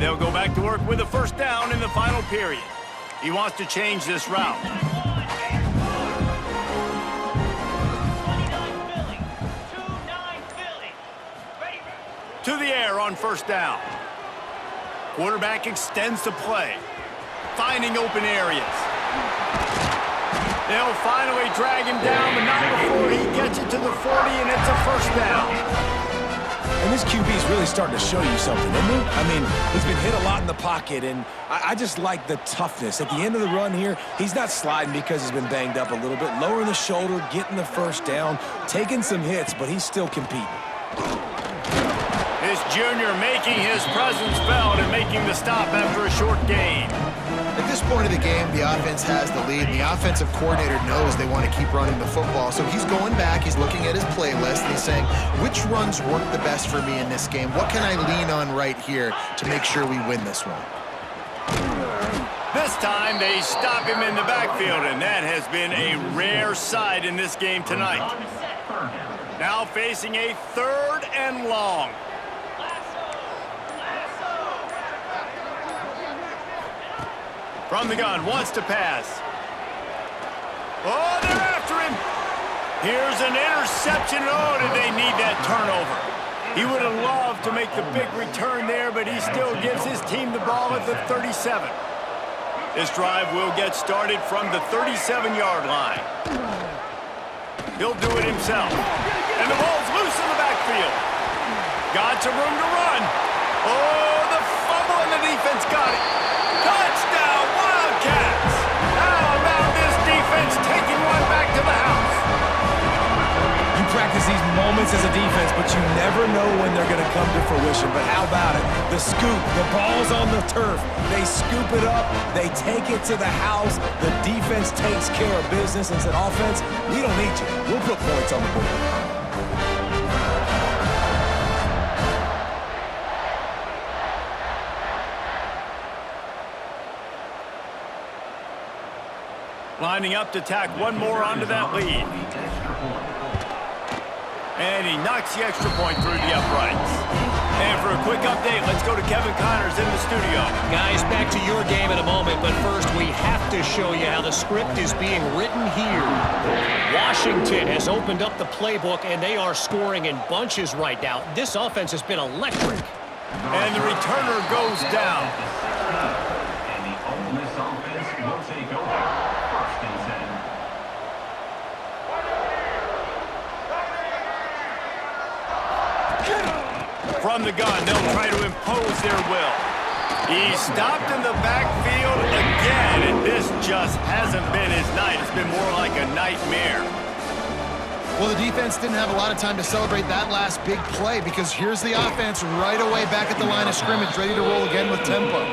They'll go back to work with a first down in the final period. He wants to change this route. To the air on first down. Quarterback extends the play, finding open areas. They'll finally drag him down, but not before he gets it to the 40, and it's a first down. And this QB's really starting to show you something, isn't he? I mean, he's been hit a lot in the pocket, and I just like the toughness. At the end of the run here, he's not sliding because he's been banged up a little bit. Lowering the shoulder, getting the first down, taking some hits, but he's still competing. This junior making his presence felt and making the stop after a short gain. At this point of the game, the offense has the lead, and the offensive coordinator knows they want to keep running the football. So he's going back, he's looking at his playlist, and he's saying, which runs work the best for me in this game? What can I lean on right here to make sure we win this one? This time they stop him in the backfield, and that has been a rare sight in this game tonight. Now facing a 3rd and long. From the gun, wants to pass. Oh, they're after him. Here's an interception. Oh, did they need that turnover? He would have loved to make the big return there, but he still gives his team the ball at the 37. This drive will get started from the 37-yard line. He'll do it himself. And the ball's loose in the backfield. Got some room to run. Oh, the fumble, and the defense got it. Touchdown, Wildcats! How about this defense taking one back to the house? You practice these moments as a defense, but you never know when they're going to come to fruition. But how about it? The scoop, the ball's on the turf. They scoop it up, they take it to the house. The defense takes care of business and said, offense, we don't need you. We'll put points on the board. Lining up to tack one more onto that lead. And he knocks the extra point through the uprights. And for a quick update, let's go to Kevin Connors in the studio. Guys, back to your game in a moment, but first we have to show you how the script is being written here. Washington has opened up the playbook, and they are scoring in bunches right now. This offense has been electric. And the returner goes down. And the Ole Miss offense will take over. From the gun, they'll try to impose their will. He's stopped in the backfield again, and this just hasn't been his night. It's been more like a nightmare. Well, the defense didn't have a lot of time to celebrate that last big play because here's the offense right away back at the line of scrimmage, ready to roll again with tempo.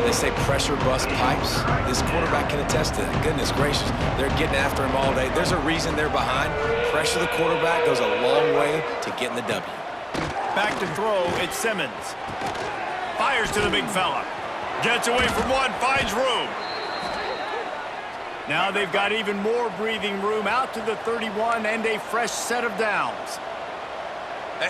They say pressure bust pipes. This quarterback can attest to that. Goodness gracious, they're getting after him all day. There's a reason they're behind. Pressure the quarterback goes a long way to getting the W. Back to throw, it's Simmons. Fires to the big fella. Gets away from one, finds room. Now they've got even more breathing room out to the 31 and a fresh set of downs.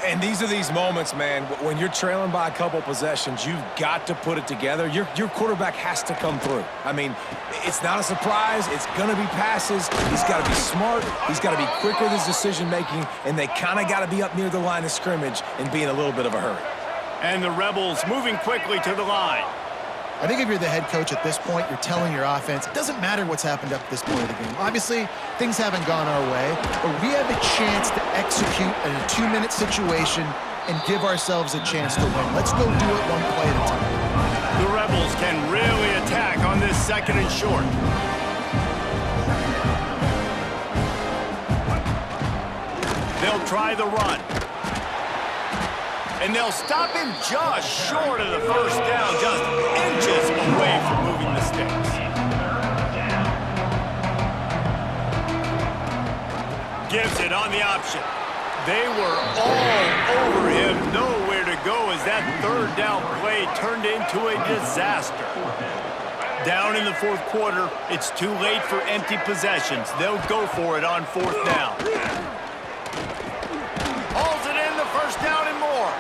And these are these moments, man, when you're trailing by a couple possessions, you've got to put it together. Your quarterback has to come through. I mean, it's not a surprise. It's going to be passes. He's got to be smart. He's got to be quick with his decision-making, and they kind of got to be up near the line of scrimmage and be in a little bit of a hurry. And the Rebels moving quickly to the line. I think if you're the head coach at this point, you're telling your offense, it doesn't matter what's happened up to this point of the game. Obviously, things haven't gone our way, but we have a chance to execute in a 2-minute situation and give ourselves a chance to win. Let's go do it one play at a time. The Rebels can really attack on this 2nd and short. They'll try the run. And they'll stop him just short of the first down, just inches away from moving the sticks. Gives it on the option. They were all over him, nowhere to go as that 3rd down play turned into a disaster. Down in the 4th quarter, it's too late for empty possessions. They'll go for it on 4th down. Hauls it in, the first down and more.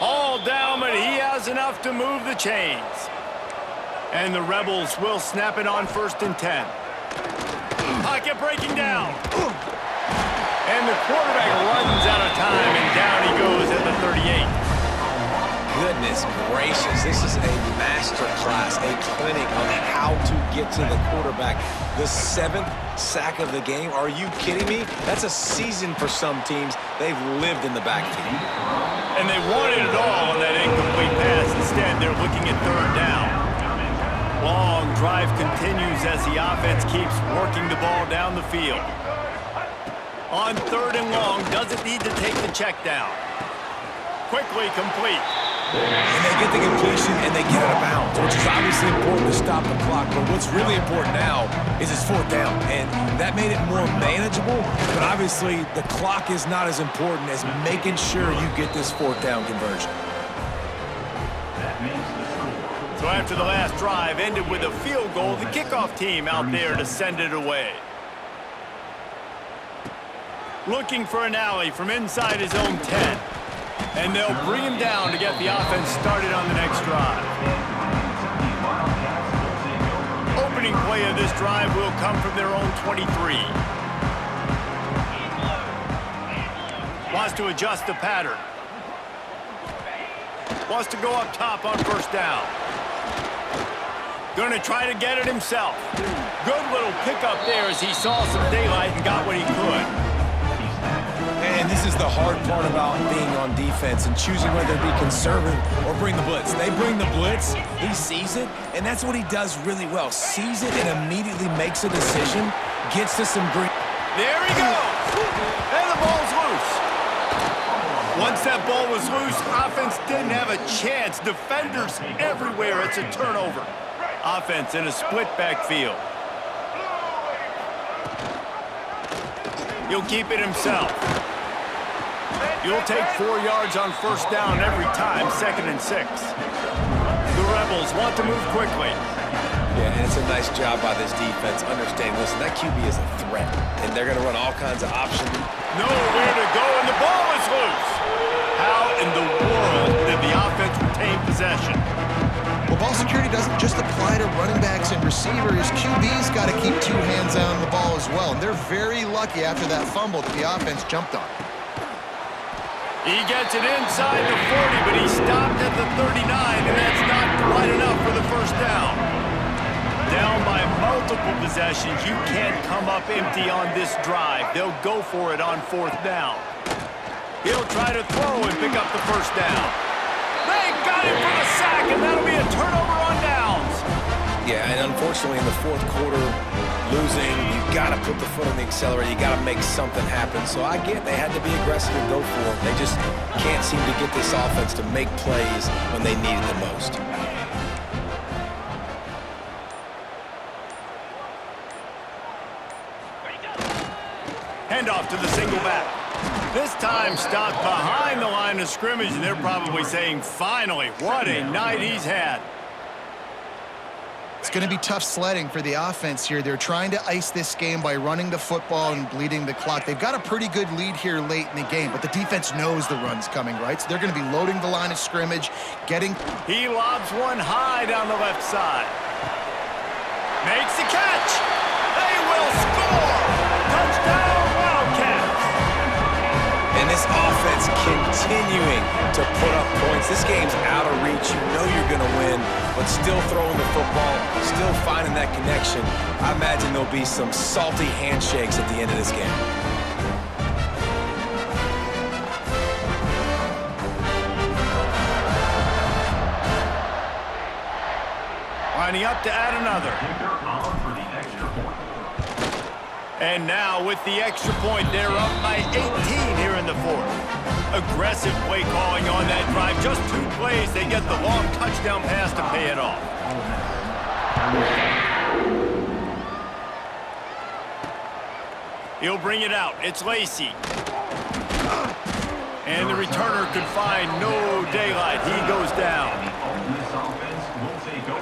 All down, but he has enough enough to move the chains. And the Rebels will snap it on 1st and 10. Pocket breaking down. And the quarterback runs out of time, and down he goes at the 38. Goodness gracious, this is a master class, a clinic on how to get to the quarterback. The 7th sack of the game. Are you kidding me? That's a season for some teams. They've lived in the backfield. And they wanted it all on that incomplete pass. Instead, they're looking at 3rd down. Long drive continues as the offense keeps working the ball down the field. On 3rd and long, doesn't need to take the check down. Quickly complete. And they get the completion and they get out of bounds, which is obviously important to stop the clock. But what's really important now is it's 4th down. And that made it more manageable. But obviously, the clock is not as important as making sure you get this 4th down conversion. So after the last drive ended with a field goal, the kickoff team out there to send it away. Looking for an alley from inside his own 10. And they'll bring him down to get the offense started on the next drive. Opening play of this drive will come from their own 23. Wants to adjust the pattern. Wants to go up top on 1st down. Going to try to get it himself. Good little pickup there as he saw some daylight and got what he could. And this is the hard part about being on defense and choosing whether to be conservative or bring the blitz. They bring the blitz, he sees it, and that's what he does really well. Sees it and immediately makes a decision, gets to some green. There he goes! And the ball's loose. Once that ball was loose, offense didn't have a chance. Defenders everywhere. It's a turnover. Offense in a split backfield. He'll keep it himself. You'll take 4 yards on 1st down every time, 2nd and 6. The Rebels want to move quickly. Yeah, and it's a nice job by this defense. Understand, listen, that QB is a threat, and they're going to run all kinds of options. Nowhere to go, and the ball is loose. How in the world did the offense retain possession? Well, ball security doesn't just apply to running backs and receivers. QB's got to keep 2 hands on the ball as well, and they're very lucky after that fumble that the offense jumped on. He gets it inside the 40, but he stopped at the 39, and that's not quite enough for the 1st down. Down by multiple possessions, you can't come up empty on this drive. They'll go for it on 4th down. He'll try to throw and pick up the 1st down. They got him for the sack, and that'll be a turnover on downs. Yeah, and unfortunately in the 4th quarter, losing, you got to put the foot on the accelerator. You got to make something happen. So I get they had to be aggressive and go for it. They just can't seem to get this offense to make plays when they need it the most. Handoff to the single back. This time stopped behind the line of scrimmage, and they're probably saying, finally, what a night he's had. It's going to be tough sledding for the offense here. They're trying to ice this game by running the football and bleeding the clock. They've got a pretty good lead here late in the game, but the defense knows the run's coming, right? So they're going to be loading the line of scrimmage, getting... He lobs one high down the left side. Makes the catch. They will score. Touchdown, Wildcats. And this offense continuing to put up points. This game's out of reach. You know you're going to win, but still throwing the football, still finding that connection. I imagine there'll be some salty handshakes at the end of this game. Lining up to add another. And now with the extra point, they're up by 18 here in the 4th. Aggressive play calling on that drive. Just 2 plays, they get the long touchdown pass to pay it off. He'll bring it out. It's Lacey. And the returner could find no daylight. He goes down.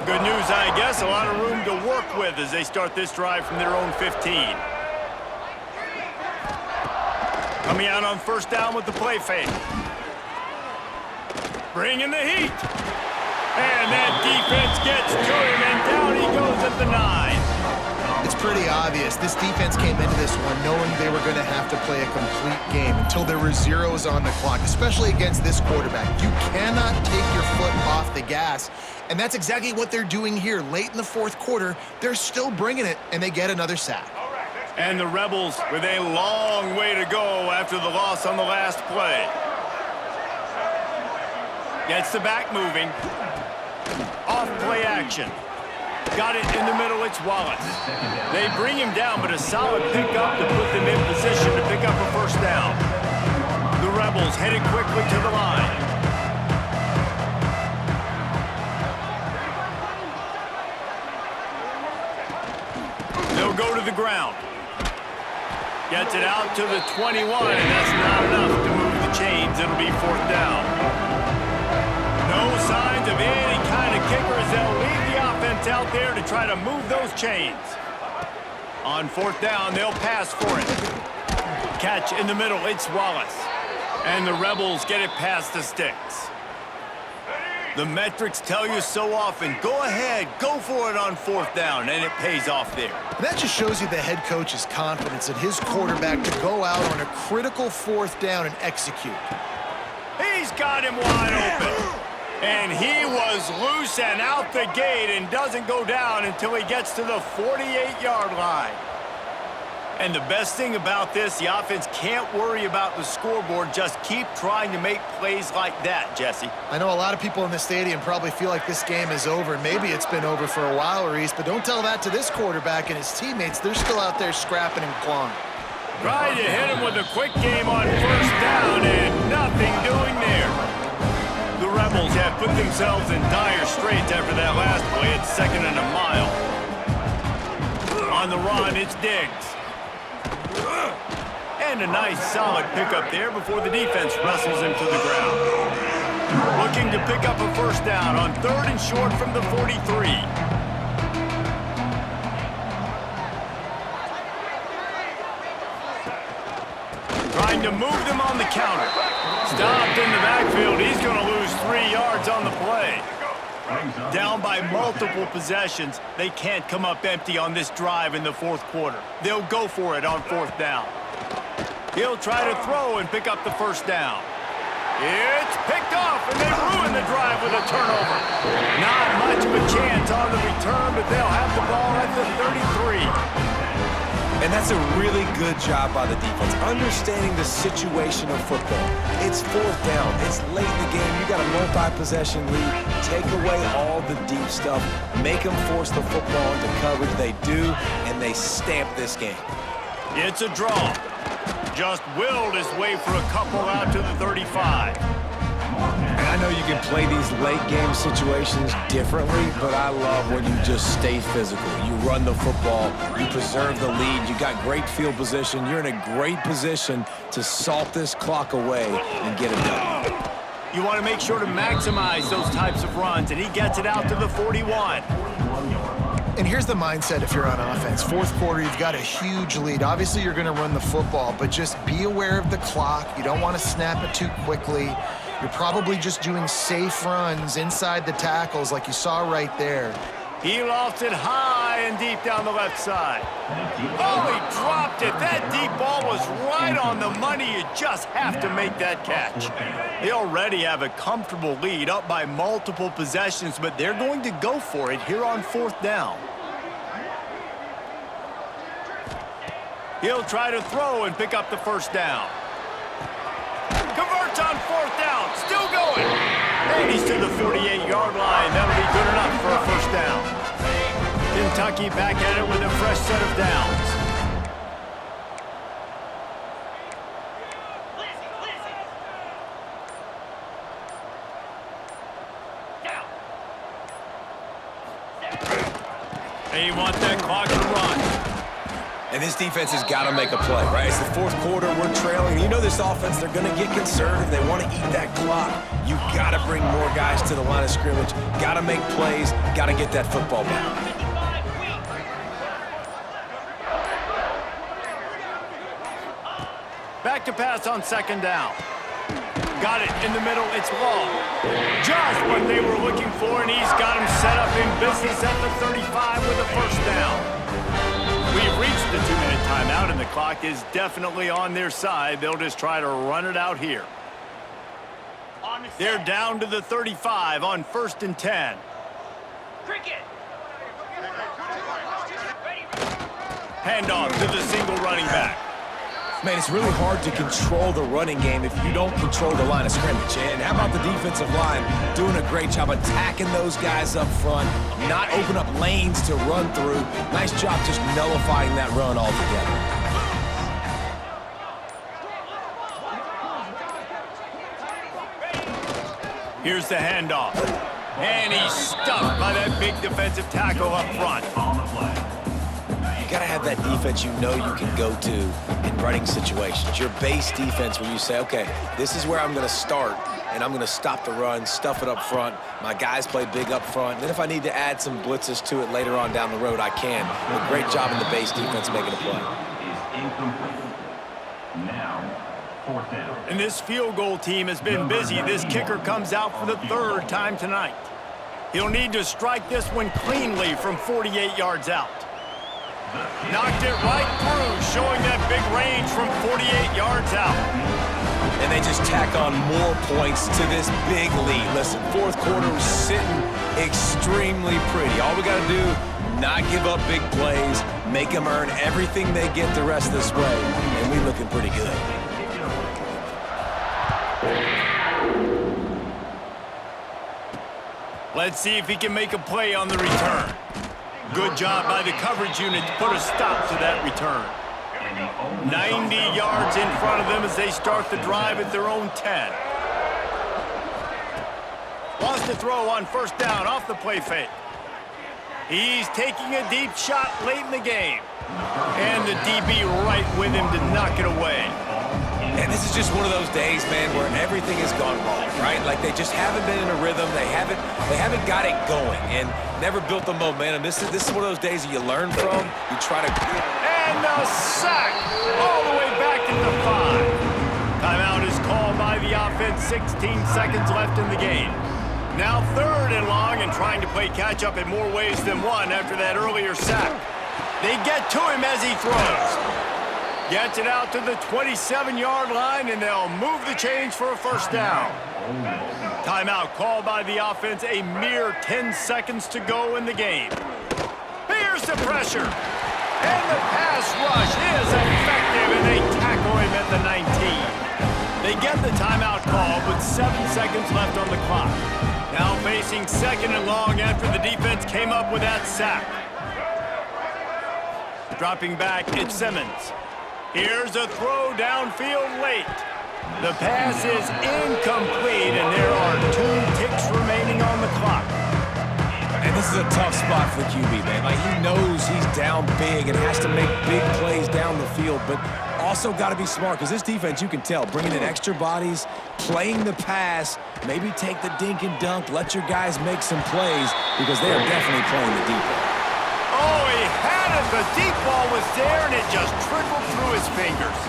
Good news, I guess. A lot of room to work with as they start this drive from their own 15. Coming out on 1st down with the play fake. Bringing the heat. And that defense gets to him, and down he goes at the 9. It's pretty obvious. This defense came into this one knowing they were going to have to play a complete game until there were zeros on the clock, especially against this quarterback. You cannot take your foot off the gas, and that's exactly what they're doing here. Late in the fourth quarter, they're still bringing it, and they get another sack. And the Rebels with a long way to go after the loss on the last play. Gets the back moving. Off play action. Got it in the middle, it's Wallace. They bring him down, but a solid pickup to put them in position to pick up a first down. The Rebels headed quickly to the line. They'll go to the ground. Gets it out to the 21, and that's not enough to move the chains. It'll be fourth down. No signs of any kind of kickers. They'll leave the offense out there to try to move those chains. On fourth down, they'll pass for it. Catch in the middle, it's Wallace. And the Rebels get it past the sticks. The metrics tell you so often, go ahead, go for it on fourth down, and it pays off there. And that just shows you the head coach's confidence in his quarterback to go out on a critical fourth down and execute. He's got him wide open. And he was loose and out the gate and doesn't go down until he gets to the 48-yard line. And the best thing about this, the offense can't worry about the scoreboard. Just keep trying to make plays like that, Jesse. I know a lot of people in the stadium probably feel like this game is over. Maybe it's been over for a while, Reese, but don't tell that to this quarterback and his teammates. They're still out there scrapping and clawing. Trying to hit him with a quick game on first down and nothing doing there. The Rebels have put themselves in dire straits after that last play. It's second and a mile. On the run, it's Diggs. And a nice solid pickup there before the defense wrestles him to the ground. Looking to pick up a first down on third and short from the 43. Trying to move them on the counter. Stopped in the backfield. He's going to lose 3 yards on the play. Down by multiple possessions, they can't come up empty on this drive in the fourth quarter. They'll go for it on fourth down. He'll try to throw and pick up the first down. It's picked off, and they ruin the drive with a turnover. Not much of a chance on the return, but they'll have the ball at the 33. And that's a really good job by the defense, understanding the situation of football. It's fourth down. It's late in the game. You got a multi-possession lead. Take away all the deep stuff. Make them force the football into coverage. They do, and they stamp this game. It's a draw. Just willed his way for a couple out to the 35. And I know you can play these late game situations differently, but I love when you just stay physical. You run the football, you preserve the lead, you got great field position, you're in a great position to salt this clock away and get it done. You want to make sure to maximize those types of runs, and he gets it out to the 41. And here's the mindset if you're on offense. Fourth quarter, you've got a huge lead. Obviously, you're going to run the football, but just be aware of the clock. You don't want to snap it too quickly. You're probably just doing safe runs inside the tackles like you saw right there. He lofts it high and deep down the left side. Oh, he dropped it. That deep ball was right on the money. You just have to make that catch. They already have a comfortable lead, up by multiple possessions, but they're going to go for it here on fourth down. He'll try to throw and pick up the first down. Converts on fourth down, still going. And he's to the 48-yard line. That'll be good enough for a first down. Kentucky back at it with a fresh set of downs. They want that clock to run. And this defense has got to make a play, right? It's the fourth quarter. We're trailing. You know this offense, they're going to get conservative. They want to eat that clock. You got to bring more guys to the line of scrimmage. Got to make plays. Got to get that football back. Back to pass on second down. Got it in the middle. It's long. Just what they were looking for, and he's got him set up in business at the 35 with a first down. We've reached the 2-minute timeout, and the clock is definitely on their side. They'll just try to run it out here. They're down to the 35 on 1st and 10. Handoff to the single running back. Man, it's really hard to control the running game if you don't control the line of scrimmage. And how about the defensive line doing a great job attacking those guys up front, not open up lanes to run through. Nice job just nullifying that run altogether. Here's the handoff. And he's stuffed by that big defensive tackle up front. You got to have that defense you know you can go to in running situations. Your base defense where you say, okay, this is where I'm going to start, and I'm going to stop the run, stuff it up front. My guys play big up front. And then if I need to add some blitzes to it later on down the road, I can. A great job in the base defense making a play. Is incomplete. Now, 4th down. And this field goal team has been busy. This kicker comes out for the 3rd time tonight. He'll need to strike this one cleanly from 48 yards out. Knocked it right through, showing that big range from 48 yards out. And they just tack on more points to this big lead. Listen, 4th quarter was sitting extremely pretty. All we got to do, not give up big plays, make them earn everything they get the rest of this way, and we're looking pretty good. Let's see if he can make a play on the return. Good job by the coverage unit to put a stop to that return. 90 yards in front of them as they start the drive at their own 10. Wants to throw on 1st down off the play fake. He's taking a deep shot late in the game. And the DB right with him to knock it away. And this is just one of those days, man, where everything has gone wrong, right? Like they just haven't been in a rhythm. They haven't got it going and never built the momentum. This is one of those days that you learn from. You try to... And a sack all the way back at the 5. Timeout is called by the offense. 16 seconds left in the game. Now 3rd and long and trying to play catch-up in more ways than one after that earlier sack. They get to him as he throws. Gets it out to the 27-yard line, and they'll move the chains for a 1st down. Timeout called by the offense. A mere 10 seconds to go in the game. Here's the pressure. And the pass rush is effective, and they tackle him at the 19. They get the timeout call with 7 seconds left on the clock. Now facing 2nd and long after the defense came up with that sack. Dropping back, it's Simmons. Here's a throw downfield late. The pass is incomplete, and there are 2 ticks remaining on the clock. And this is a tough spot for the QB, man. Like, he knows he's down big and has to make big plays down the field, but also got to be smart because this defense, you can tell, bringing in extra bodies, playing the pass, maybe take the dink and dunk, let your guys make some plays because they are definitely playing the deep ball. Oh, he had it. The deep ball was there, and it just trickled through his fingers.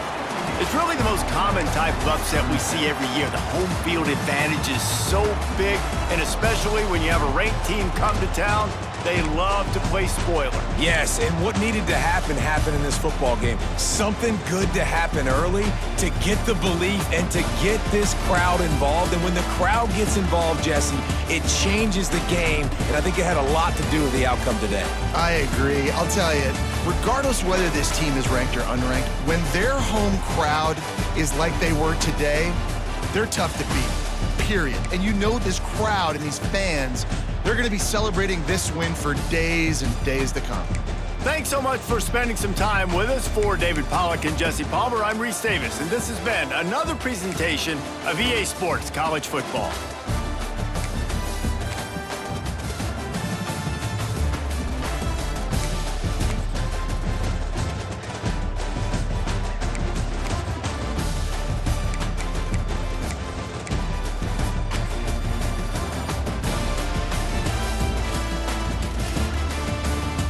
It's really the most common type of upset we see every year. The home field advantage is so big, and especially when you have a ranked team come to town, they love to play spoiler. Yes, and what needed to happen happened in this football game. Something good to happen early to get the belief and to get this crowd involved. And when the crowd gets involved, Jesse, it changes the game, and I think it had a lot to do with the outcome today. I agree. I'll tell you, regardless whether this team is ranked or unranked, when their home crowd is like they were today, they're tough to beat, period. And you know this crowd and these fans, they're going to be celebrating this win for days and days to come. Thanks so much for spending some time with us. For David Pollack and Jesse Palmer, I'm Reese Davis, and this has been another presentation of EA Sports College Football.